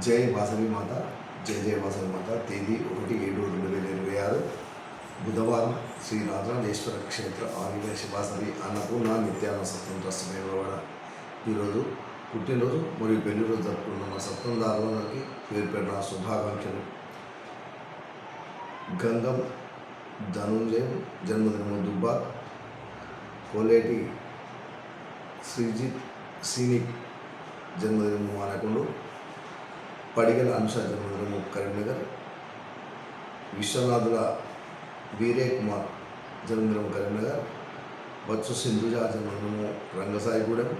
జై వాసవి మాత, జై జై వాసవి మాత. తేదీ 1/7/2026 బుధవారం శ్రీ రాజరాజేశ్వర క్షేత్ర ఆదివేశ వాసవి అన్నపూర్ణ నిత్యాన సత్యం ట్రస్ట్ నిర్వహణ. ఈరోజు పుట్టినరోజు మరియు పెళ్లి రోజు జరుపుకుంటున్న మా సత్తందారులందరికీ పేరు పెట్టిన శుభాకాంక్షలు. గంగం ధనుంజయం జన్మదినము దుబ్బా, కోలేటి శ్రీజిత్ సీనిక్ జన్మదినము అనకుండు, పడిగల అనుష జన్మదినము కరీంనగర్, విశ్వనాథుల వీరే కుమార్ జన్మదినము కరీంనగర్, బత్సు సింధుజ జన్మదినము రంగసాయిగూడెం,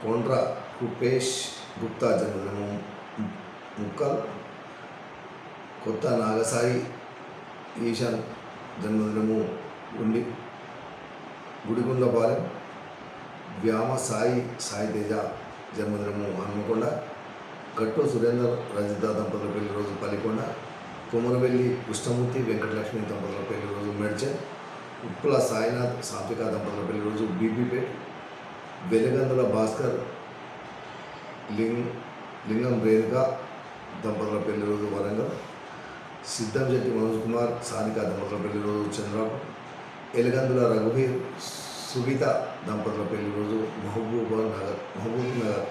కొండ్ర కృపేష్ గుప్తా జన్మదినము ముక్కల్, కొత్త నాగసాయి ఈశాన్ జన్మదినము గుడిగుండ్లపాలెం, వ్యామ సాయి తేజ జన్మదినము హన్మకొండ, గట్టు సురేందర్ రజిత దంపతుల పెళ్లి రోజు పల్లికొండ, కొమరవెల్లి కృష్ణమూర్తి వెంకటలక్ష్మి దంపతుల పెళ్లి రోజు మేడ్చల్, ఉప్పుల సాయినాథ్ సాత్విక దంపతుల పెళ్లి రోజు బీబీపేట్, వెలగందుల భాస్కర్ లింగం రేణుక దంపతుల పెళ్లి రోజు వరంగల్, సిద్ధంశెట్టి మనోజ్ కుమార్ సానిక దంపతుల పెళ్లి రోజు చంద్రాపు, ఎలగందుల రఘువీర్ సుగీత దంపతుల పెళ్లి రోజు మహబూబ్ నగర్.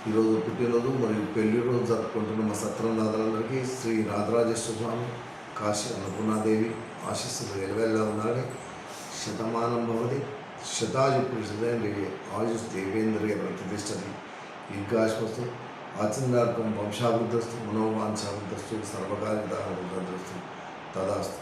ఈరోజు పుట్టినరోజు మరియు పెళ్లి రోజు జరుపుకుంటున్న మా సత్రందారులందరికీ శ్రీ రాజరాజేశ్వర స్వామి కాశీ అన్నపూర్ణాదేవి ఆశీస్సులు ఎలవెల్లా ఉండాలని. శతమానం భవతి శతాయు పురుషుదేంద్రియ ఆయుష్ దేవేంద్రియ ప్రతిష్టతి దీర్ఘాశ్వస్తు ఆచందార్కం వంశాభివృద్ధస్తు మనోవాంఛాభివృద్ధస్తు సర్వకార్యదాస్తు తదాస్తు.